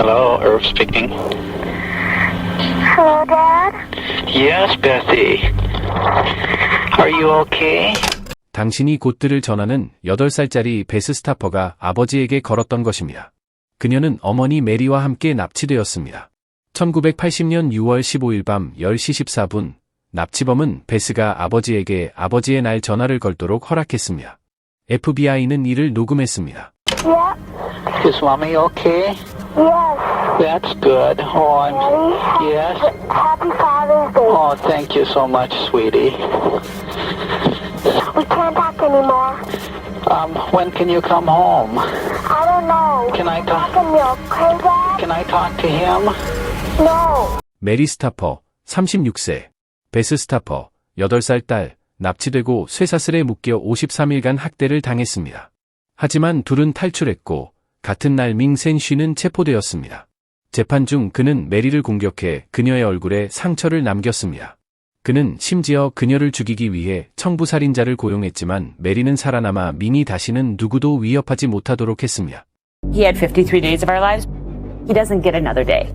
Hello, Irv speaking. Hello, Dad? Yes, Bethy. Are you okay? 당신이 곧 들을 전화는 8살짜리 베스 스타퍼가 아버지에게 걸었던 것입니다. 그녀는 어머니 메리와 함께 납치되었습니다. 1980년 6월 15일 밤 10시 14분, 납치범은 베스가 아버지에게 아버지의 날 전화를 걸도록 허락했습니다. FBI는 이를 녹음했습니다. Yeah. Is Mommy okay? Yes. That's good. Oh, Daddy? yes. Happy Father's Day. Oh, thank you so much, sweetie. We can't talk anymore. When can you come home? I don't know. Can I talk? Talking you okay, Dad? Can I talk to him? No. 메리 스타퍼, 36세, 베스 스타퍼, 8살 딸, 납치되고 쇠사슬에 묶여 53일간 학대를 당했습니다. 하지만 둘은 탈출했고 같은 날 밍센 쉬는 체포되었습니다. 재판 중 그는 메리를 공격해 그녀의 얼굴에 상처를 남겼습니다. 그는 심지어 그녀를 죽이기 위해 청부살인자를 고용했지만 메리는 살아남아 밍이 다시는 누구도 위협하지 못하도록 했습니다. He had 53 days of our lives. He doesn't get another day.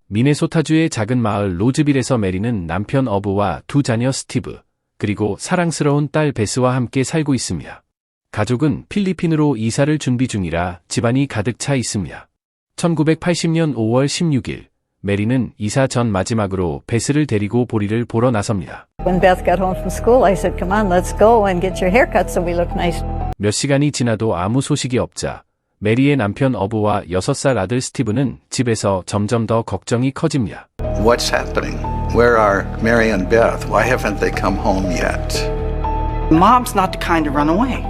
미네소타주의 작은 마을 로즈빌에서 메리는 남편 어브와 두 자녀 스티브, 그리고 사랑스러운 딸 베스와 함께 살고 있습니다. 가족은 필리핀으로 이사를 준비 중이라 집안이 가득 차 있습니다. 1980년 5월 16일, 메리는 이사 전 마지막으로 베스를 데리고 보리를 보러 나섭니다. When Beth got home from school, I said, "Come on, let's go and get your haircut so we look nice." 몇 시간이 지나도 아무 소식이 없자 메리의 남편 어브와 6살 아들 스티브는 집에서 점점 더 걱정이 커집니다. What's happening? Where are Mary and Beth? Why haven't they come home yet? Mom's not the kind to run away.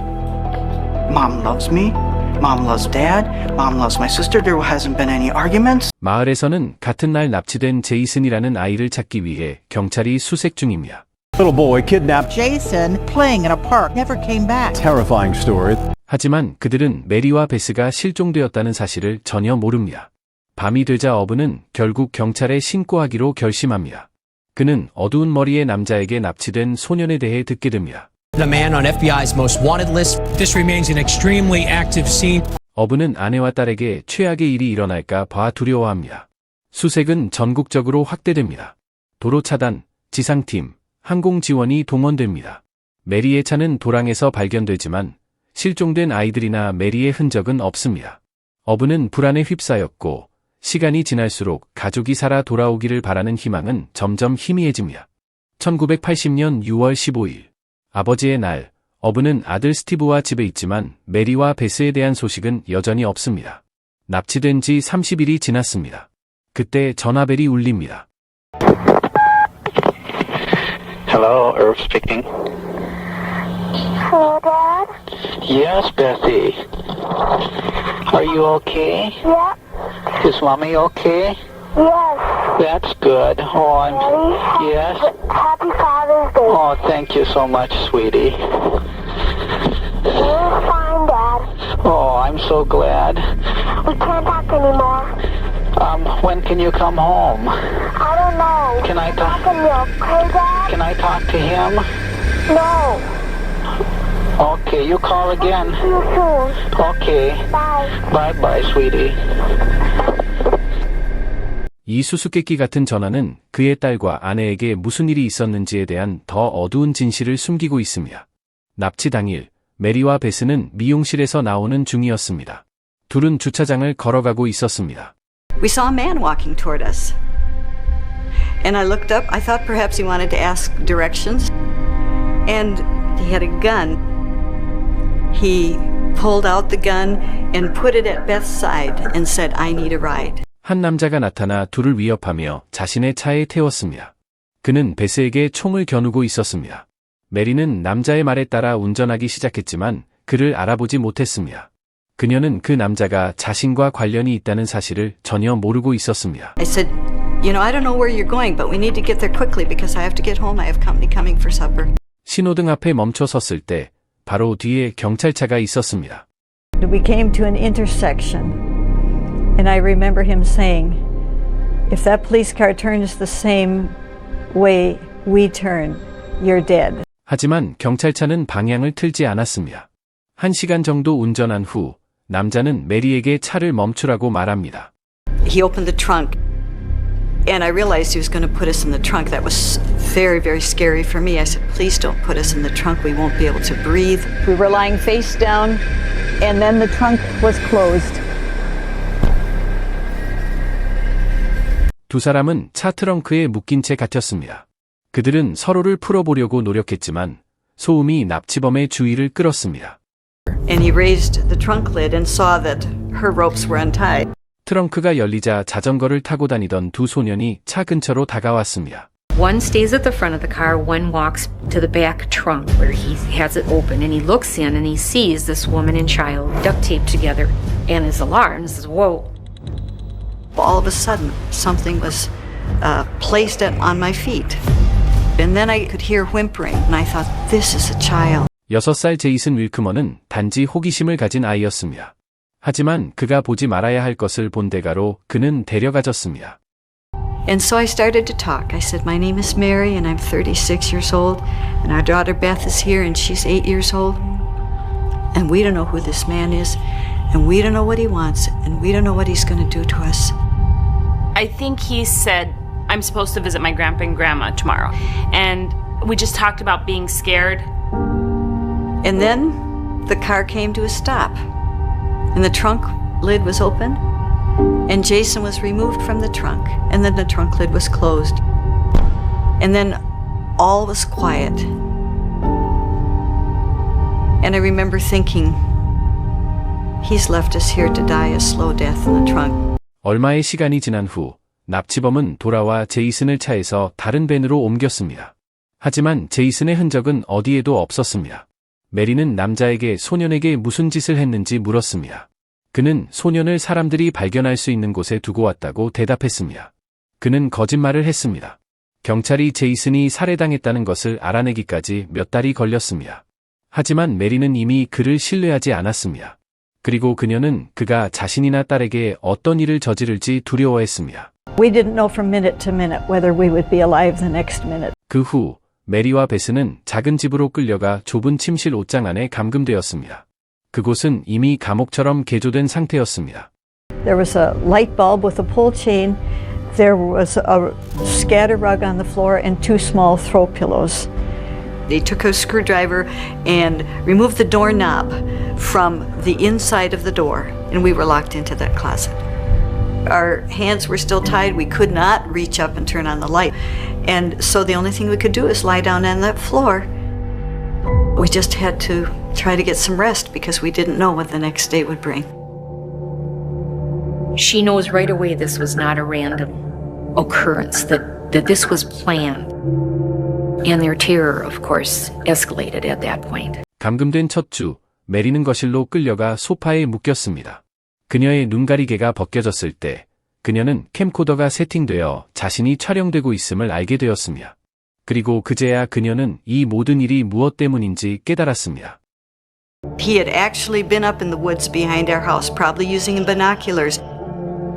Mom loves me. Mom loves Dad. Mom loves my sister. There hasn't been any arguments. 마을에서는 같은 날 납치된 제이슨이라는 아이를 찾기 위해 경찰이 수색 중입니다. Little boy kidnapped. Jason playing in a park never came back. Terrifying story. 하지만 그들은 메리와 베스가 실종되었다는 사실을 전혀 모릅니다. 밤이 되자 어브는 결국 경찰에 신고하기로 결심합니다. 그는 어두운 머리의 남자에게 납치된 소년에 대해 듣게 됩니다. The man on FBI's most wanted list. This remains an extremely active scene. 어브는 아내와 딸에게 최악의 일이 일어날까 봐 두려워합니다. 수색은 전국적으로 확대됩니다. 도로 차단, 지상팀, 항공 지원이 동원됩니다. 메리의 차는 도랑에서 발견되지만 실종된 아이들이나 메리의 흔적은 없습니다. 어브는 불안에 휩싸였고 시간이 지날수록 가족이 살아 돌아오기를 바라는 희망은 점점 희미해집니다. 1980년 6월 15일, 아버지의 날, 어브는 아들 스티브와 집에 있지만 메리와 베스에 대한 소식은 여전히 없습니다. 납치된 지 30일이 지났습니다. 그때 전화벨이 울립니다. Hello, Irv speaking. Hello, Dad? Yes, Bethy. Are you okay? Yeah. Is Mommy okay? Yes. That's good. Oh, Daddy? yes. Happy Father's Day. Oh, thank you so much, sweetie. We're fine, Dad. Oh, I'm so glad. We can't talk anymore. When can you come home? I don't know. Can I talk? Talking you okay, Dad? Can I talk to him? No. Okay, you call again. See you soon. Okay. Bye. Bye-bye, sweetie. 이 수수께끼 같은 전화는 그의 딸과 아내에게 무슨 일이 있었는지에 대한 더 어두운 진실을 숨기고 있습니다. 납치 당일, 메리와 베스는 미용실에서 나오는 중이었습니다. 둘은 주차장을 걸어가고 있었습니다. We saw a man walking toward us. And I looked up. I thought perhaps he wanted to ask directions. And he had a gun. He pulled out the gun and put it at Beth's side and said, "I need a ride." 한 남자가 나타나 둘을 위협하며 자신의 차에 태웠습니다. 그는 베스에게 총을 겨누고 있었습니다. 메리는 남자의 말에 따라 운전하기 시작했지만 그를 알아보지 못했습니다. 그녀는 그 남자가 자신과 관련이 있다는 사실을 전혀 모르고 있었습니다. I said, "You know, I don't know where you're going, but we need to get there quickly because I have to get home. I have company coming for supper." 신호등 앞에 멈춰 섰을 때 바로 뒤에 경찰차가 있었습니다. We came to an intersection. And I remember him saying, "If that police car turns the same way we turn, you're dead." 하지만 경찰차는 방향을 틀지 않았습니다. 1시간 정도 운전한 후 남자는 메리에게 차를 멈추라고 말합니다. he opened the trunk, and I realized he was going to put us in the trunk. That was very, very scary for me. I said, please don't put us in the trunk. We won't be able to breathe. We were lying face down, and then the trunk was closed. 두 사람은 차 트렁크에 묶인 채 갇혔습니다. 그들은 서로를 풀어보려고 노력했지만 소음이 납치범의 주의를 끌었습니다. And he raised the trunk lid and saw that her ropes were untied. 트렁크가 열리자 자전거를 타고 다니던 두 소년이 차 근처로 다가왔습니다. One stays at the front of the car, one walks to the back trunk where he has it open, and he looks in and he sees this woman and child duct taped together and is alarmed and says, whoa. All of a sudden, something was placed on my feet. And then I could hear whimpering, and I thought, this is a child. 6살 제이슨 윌크먼은 단지 호기심을 가진 아이였습니다. 하지만 그가 보지 말아야 할 것을 본 대가로 그는 데려가졌습니다. And so I started to talk. I said, my name is Mary, and I'm 36 years old, and our daughter Beth is here, and she's 8 years old. And we don't know who this man is, and we don't know what he wants, and we don't know what he's going to do to us. I think he said, I'm supposed to visit my grandpa and grandma tomorrow. And we just talked about being scared. And then the car came to a stop, and the trunk lid was open, and Jason was removed from the trunk, and then the trunk lid was closed. And then all was quiet. And I remember thinking, he's left us here to die a slow death in the trunk. 얼마의 시간이 지난 후 납치범은 돌아와 제이슨을 차에서 다른 밴으로 옮겼습니다. 하지만 제이슨의 흔적은 어디에도 없었습니다. 메리는 남자에게 소년에게 무슨 짓을 했는지 물었습니다. 그는 소년을 사람들이 발견할 수 있는 곳에 두고 왔다고 대답했습니다. 그는 거짓말을 했습니다. 경찰이 제이슨이 살해당했다는 것을 알아내기까지 몇 달이 걸렸습니다. 하지만 메리는 이미 그를 신뢰하지 않았습니다. 그리고 그녀는 그가 자신이나 딸에게 어떤 일을 저지를지 두려워했습니다. We didn't know from minute to minute whether we would be alive the next minute. 그 후 메리와 베스는 작은 집으로 끌려가 좁은 침실 옷장 안에 감금되었습니다. 그곳은 이미 감옥처럼 개조된 상태였습니다. There was a light bulb with a pull chain. There was a scatter rug on the floor and 2 small throw pillows. They took a screwdriver and removed the doorknob from the inside of the door, and we were locked into that closet. Our hands were still tied. We could not reach up and turn on the light. And so the only thing we could do is lie down on that floor. We just had to try to get some rest because we didn't know what the next day would bring. She knows right away this was not a random occurrence, that this was planned. And their terror, of course, escalated at that point. 감금된 첫 주, 메리는 거실로 끌려가 소파에 묶였습니다. 그녀의 눈가리개가 벗겨졌을 때 그녀는 캠코더가 세팅되어 자신이 촬영되고 있음을 알게 되었습니다. 그리고 그제야 그녀는 이 모든 일이 무엇 때문인지 깨달았습니다. He had actually been up in the woods behind our house, probably using binoculars.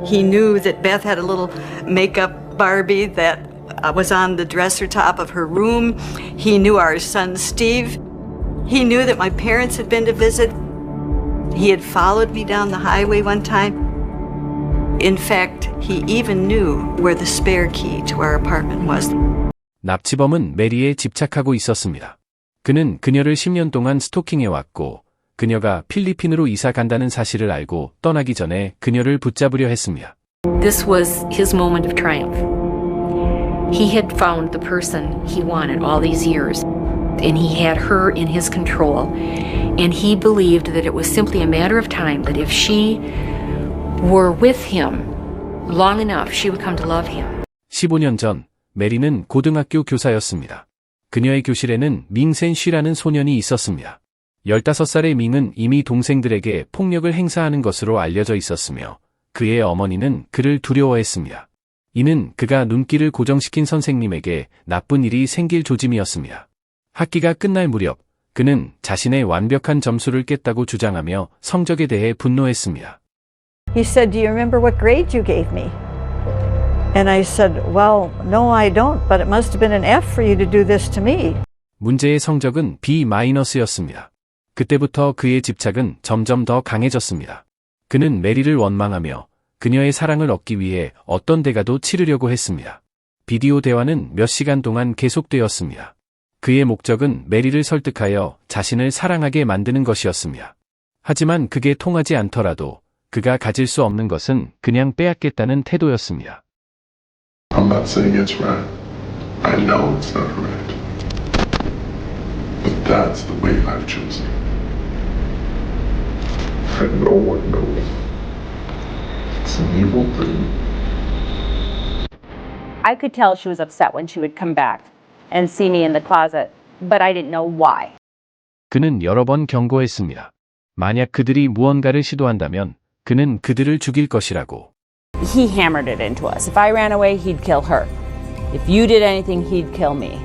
He knew that Beth had a little makeup Barbie that was on the dresser top of her room. He knew our son Steve. He knew that my parents had been to visit. He had followed me down the highway one time. In fact, he even knew where the spare key to our apartment was. 납치범은 메리에 집착하고 있었습니다. 그는 그녀를 10년 동안 스토킹해왔고 그녀가 필리핀으로 이사 간다는 사실을 알고 떠나기 전에 그녀를 붙잡으려 했습니다. This was his moment of triumph. He had found the person he wanted all these years, and he had her in his control, and he believed that it was simply a matter of time, that if she were with him long enough, she would come to love him. 15년 전 메리는 고등학교 교사였습니다. 그녀의 교실에는 밍센 쉬라는 소년이 있었습니다. 15살의 밍은 이미 동생들에게 폭력을 행사하는 것으로 알려져 있었으며 그의 어머니는 그를 두려워했습니다. 이는 그가 눈길을 고정시킨 선생님에게 나쁜 일이 생길 조짐이었습니다. 학기가 끝날 무렵 그는 자신의 완벽한 점수를 깼다고 주장하며 성적에 대해 분노했습니다. He said, "Do you remember what grade you gave me?" And I said, "Well, no, I don't, but it must have been an F for you to do this to me." 문제의 성적은 B-였습니다. 그때부터 그의 집착은 점점 더 강해졌습니다. 그는 메리를 원망하며 그녀의 사랑을 얻기 위해 어떤 대가도 치르려고 했습니다. 비디오 대화는 몇 시간 동안 계속되었습니다. 그의 목적은 메리를 설득하여 자신을 사랑하게 만드는 것이었습니다. 하지만 그게 통하지 않더라도 그가 가질 수 없는 것은 그냥 빼앗겠다는 태도였습니다. I'm not saying it's right. I know it's not right. But that's the way I've chosen. And no one knows. It's an evil thing. I could tell she was upset when she would come back and see me in the closet, but I didn't know why. 그는 여러 번 경고했습니다. 만약 그들이 무언가를 시도한다면 그는 그들을 죽일 것이라고. He hammered it into us. If I ran away, he'd kill her. If you did anything, he'd kill me.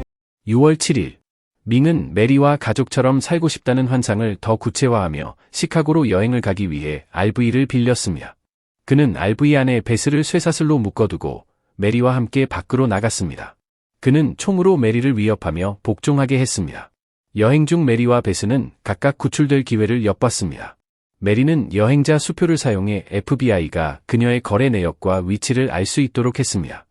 6월 7일, 밍은 메리와 가족처럼 살고 싶다는 환상을 더 구체화하며 시카고로 여행을 가기 위해 RV를 빌렸습니다. 그는 RV 안에 베스를 쇠사슬로 묶어두고 메리와 함께 밖으로 나갔습니다. 그는 총으로 메리를 위협하며 복종하게 했습니다. 여행 중 메리와 베스는 각각 구출될 기회를 엿봤습니다. 메리는 여행자 수표를 사용해 FBI가 그녀의 거래 내역과 위치를 알 수 있도록 했습니다.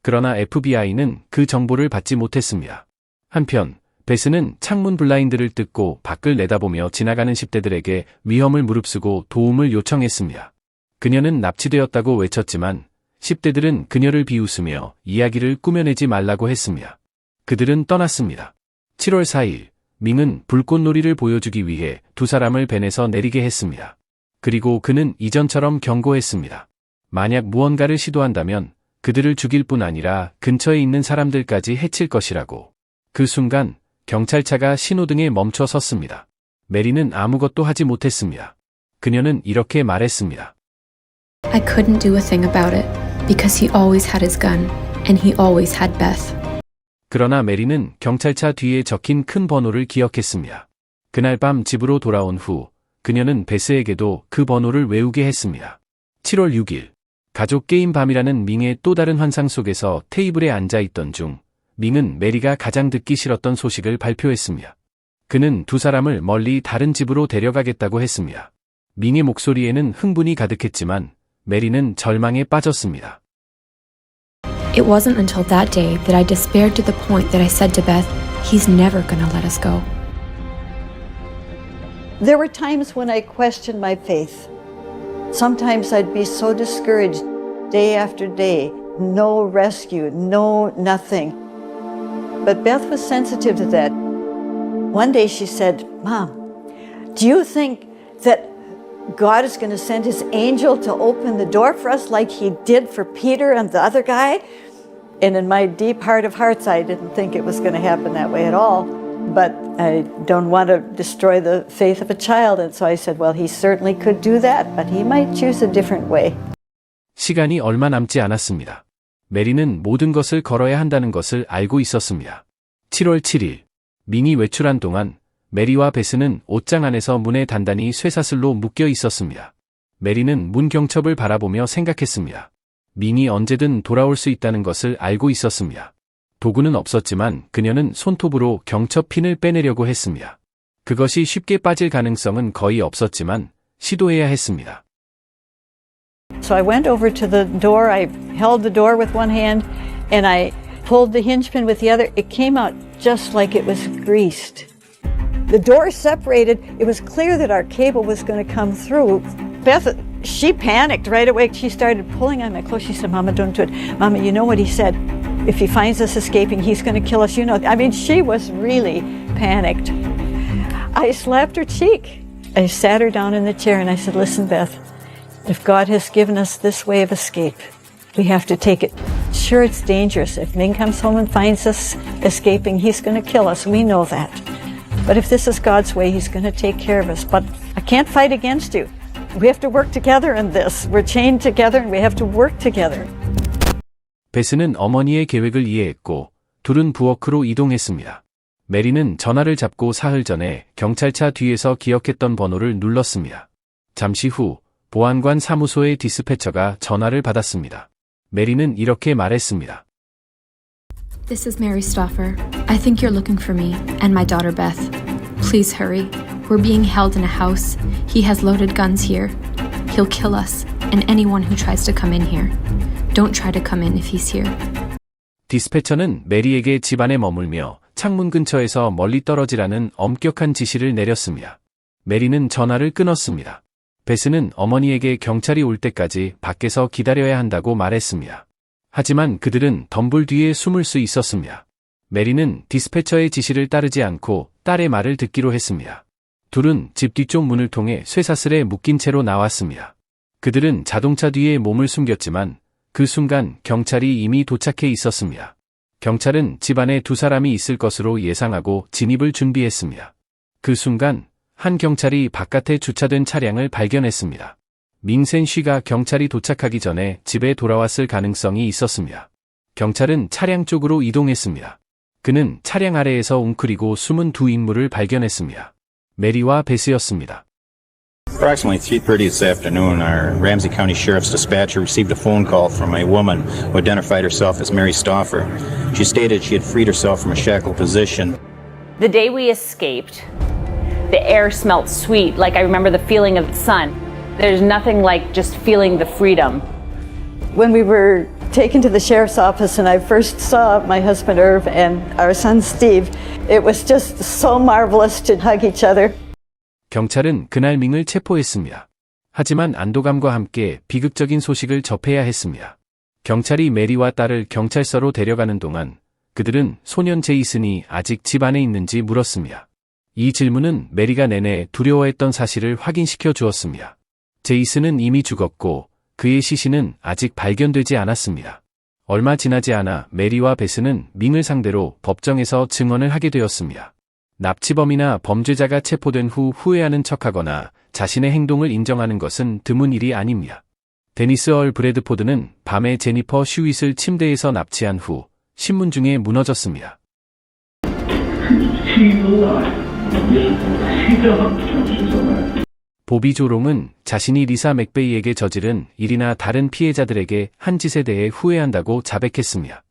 그러나 FBI는 그 정보를 받지 못했습니다. 한편 베스는 창문 블라인드를 뜯고 밖을 내다보며 지나가는 10대들에게 위험을 무릅쓰고 도움을 요청했습니다. 그녀는 납치되었다고 외쳤지만 10대들은 그녀를 비웃으며 이야기를 꾸며내지 말라고 했습니다. 그들은 떠났습니다. 7월 4일, 밍은 불꽃놀이를 보여주기 위해 두 사람을 밴에서 내리게 했습니다. 그리고 그는 이전처럼 경고했습니다. 만약 무언가를 시도한다면 그들을 죽일 뿐 아니라 근처에 있는 사람들까지 해칠 것이라고. 그 순간 경찰차가 신호등에 멈춰 섰습니다. 메리는 아무것도 하지 못했습니다. 그녀는 이렇게 말했습니다. I couldn't do a thing about it because he always had his gun and he always had Beth. 그러나 메리는 경찰차 뒤에 적힌 큰 번호를 기억했습니다. 그날 밤 집으로 돌아온 후 그녀는 베스에게도 그 번호를 외우게 했습니다. 7월 6일, 가족 게임 밤이라는 밍의 또 다른 환상 속에서 테이블에 앉아 있던 중 밍은 메리가 가장 듣기 싫었던 소식을 발표했습니다. 그는 두 사람을 멀리 다른 집으로 데려가겠다고 했습니다. 밍의 목소리에는 흥분이 가득했지만 메리는 절망에 빠졌습니다. It wasn't until that day that I despaired to the point that I said to Beth, he's never gonna let us go. There were times when I questioned my faith. Sometimes I'd be so discouraged day after day. No rescue, no nothing. But Beth was sensitive to that. One day she said, Mom, do you think that God is going to send his angel to open the door for us like he did for Peter and the other guy? And in my deep heart of hearts, I didn't think it was going to happen that way at all. But I don't want to destroy the faith of a child. And so I said, well, he certainly could do that, but he might choose a different way. 시간이 얼마 남지 않았습니다. 메리는 모든 것을 걸어야 한다는 것을 알고 있었습니다. 7월 7일, 밍이 외출한 동안 메리와 베스는 옷장 안에서 문에 단단히 쇠사슬로 묶여 있었습니다. 메리는 문 경첩을 바라보며 생각했습니다. 밍이 언제든 돌아올 수 있다는 것을 알고 있었습니다. 도구는 없었지만 그녀는 손톱으로 경첩 핀을 빼내려고 했습니다. 그것이 쉽게 빠질 가능성은 거의 없었지만 시도해야 했습니다. So I went over to the door, I held the door with one hand, and I pulled the hinge pin with the other. It came out just like it was greased. The door separated. It was clear that our cable was going to come through. Beth, she panicked right away. She started pulling on my clothes. She said, Mama, don't do it. Mama, you know what he said? If he finds us escaping, he's going to kill us. You know, I mean, she was really panicked. I slapped her cheek. I sat her down in the chair and I said, listen, Beth, if God has given us this way of escape, we have to take it. Sure, it's dangerous. If Ming comes home and finds us escaping, he's going to kill us. We know that. But if this is God's way, he's going to take care of us. But I can't fight against you. We have to work together in this. We're chained together and we have to work together. 베스는 어머니의 계획을 이해했고 둘은 부엌으로 이동했습니다. 메리는 전화를 잡고 사흘 전에 경찰차 뒤에서 기억했던 번호를 눌렀습니다. 잠시 후 보안관 사무소의 디스패처가 전화를 받았습니다. 메리는 이렇게 말했습니다. This is Mary Stauffer. I think you're looking for me and my daughter Beth. Please hurry. We're being held in a house. He has loaded guns here. He'll kill us and anyone who tries to come in here. Don't try to come in if he's here. 디스패처는 메리에게 집안에 머물며 창문 근처에서 멀리 떨어지라는 엄격한 지시를 내렸습니다. 메리는 전화를 끊었습니다. 베스는 어머니에게 경찰이 올 때까지 밖에서 기다려야 한다고 말했습니다. 하지만 그들은 덤불 뒤에 숨을 수 있었습니다. 메리는 디스패처의 지시를 따르지 않고 딸의 말을 듣기로 했습니다. 둘은 집 뒤쪽 문을 통해 쇠사슬에 묶인 채로 나왔습니다. 그들은 자동차 뒤에 몸을 숨겼지만 그 순간 경찰이 이미 도착해 있었습니다. 경찰은 집안에 두 사람이 있을 것으로 예상하고 진입을 준비했습니다. 그 순간 한 경찰이 바깥에 주차된 차량을 발견했습니다. 밍센 쉬가 경찰이 도착하기 전에 집에 돌아왔을 가능성이 있었습니다. 경찰은 차량 쪽으로 이동했습니다. 그는 차량 아래에서 웅크리고 숨은 두 인물을 발견했습니다. 메리와 베스였습니다. Approximately 3:30 this afternoon, our Ramsey County Sheriff's Dispatcher received a phone call from a woman who identified herself as Mary Stauffer. She stated she had freed herself from a shackled position. The day we escaped, the air smelled sweet, like I remember the feeling of the sun. There's nothing like just feeling the freedom. When we were taken to the sheriff's office and I first saw my husband Irv and our son Steve, it was just so marvelous to hug each other. 경찰은 그날 밍을 체포했습니다. 하지만 안도감과 함께 비극적인 소식을 접해야 했습니다. 경찰이 메리와 딸을 경찰서로 데려가는 동안 그들은 소년 제이슨이 아직 집 안에 있는지 물었습니다. 이 질문은 메리가 내내 두려워했던 사실을 확인시켜 주었습니다. 제이슨은 이미 죽었고 그의 시신은 아직 발견되지 않았습니다. 얼마 지나지 않아 메리와 베스는 밍을 상대로 법정에서 증언을 하게 되었습니다. 납치범이나 범죄자가 체포된 후 후회하는 척하거나 자신의 행동을 인정하는 것은 드문 일이 아닙니다. 데니스 얼 브래드포드는 밤에 제니퍼 슈윗을 침대에서 납치한 후 신문중에 무너졌습니다. 보비 조롱은 자신이 리사 맥베이에게 저지른 일이나 다른 피해자들에게 한 짓에 대해 후회한다고 자백했습니다.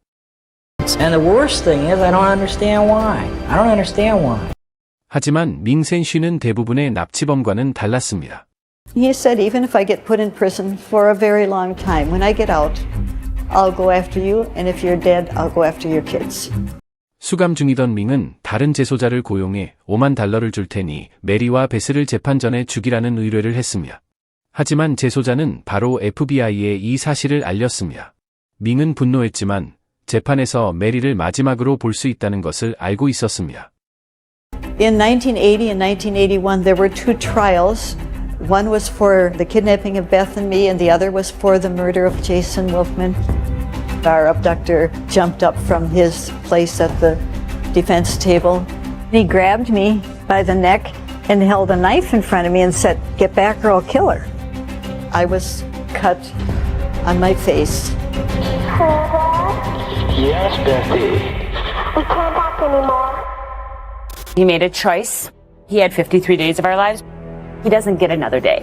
And the worst thing is I don't understand why. I don't understand why. 하지만 밍센 쉬는 대부분의 납치범과는 달랐습니다. He said, even if I get put in prison for a very long time, when I get out, I'll go after you, and if you're dead, I'll go after your kids. 수감 중이던 밍은 다른 재소자를 고용해 $50,000를 줄 테니 메리와 베스를 재판 전에 죽이라는 의뢰를 했습니다. 하지만 재소자는 바로 FBI에 이 사실을 알렸습니다. 밍은 분노했지만 재판에서 메리를 마지막으로 볼 수 있다는 것을 알고 있었습니다. In 1980 and 1981, there were two trials. One was for the kidnapping of Beth and me, and the other was for the murder of Jason Wolfman. Our abductor jumped up from his place at the defense table. He grabbed me by the neck and held a knife in front of me and said, "Get back or I'll kill her." I was cut on my face. Yes, Betty. We can't talk anymore. He made a choice. He had 53 days of our lives. He doesn't get another day.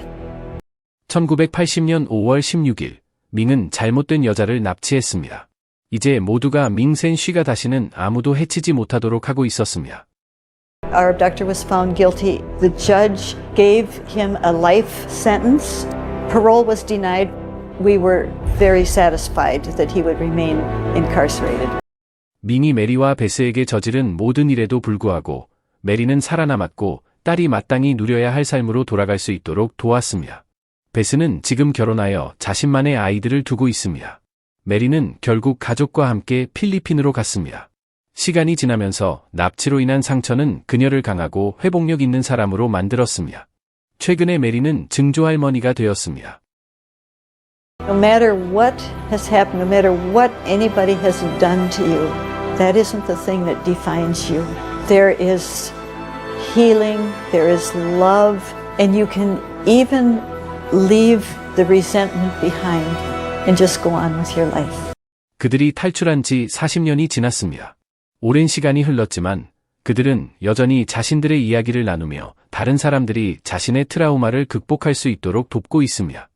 1980년 5월 16일, 밍은 잘못된 여자를 납치했습니다. 이제 모두가 밍센 쉬가 다시는 아무도 해치지 못하도록 하고 있었습니다. Our abductor was found guilty. The judge gave him a life sentence. Parole was denied. We were very satisfied that he would remain incarcerated. 밍이 메리와 베스에게 저지른 모든 일에도 불구하고 메리는 살아남았고 딸이 마땅히 누려야 할 삶으로 돌아갈 수 있도록 도왔습니다. 베스는 지금 결혼하여 자신만의 아이들을 두고 있습니다. 메리는 결국 가족과 함께 필리핀으로 갔습니다. 시간이 지나면서 납치로 인한 상처는 그녀를 강하고 회복력 있는 사람으로 만들었습니다. 최근에 메리는 증조할머니가 되었습니다. No matter what has happened, no matter what anybody has done to you, that isn't the thing that defines you. There is healing, there is love, and you can even leave the resentment behind and just go on with your life. 그들이 탈출한 지 40년이 지났습니다. 오랜 시간이 흘렀지만 그들은 여전히 자신들의 이야기를 나누며 다른 사람들이 자신의 트라우마를 극복할 수 있도록 돕고 있습니다.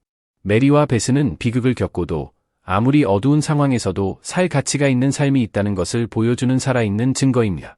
메리와 베스는 비극을 겪고도 아무리 어두운 상황에서도 살 가치가 있는 삶이 있다는 것을 보여주는 살아있는 증거입니다.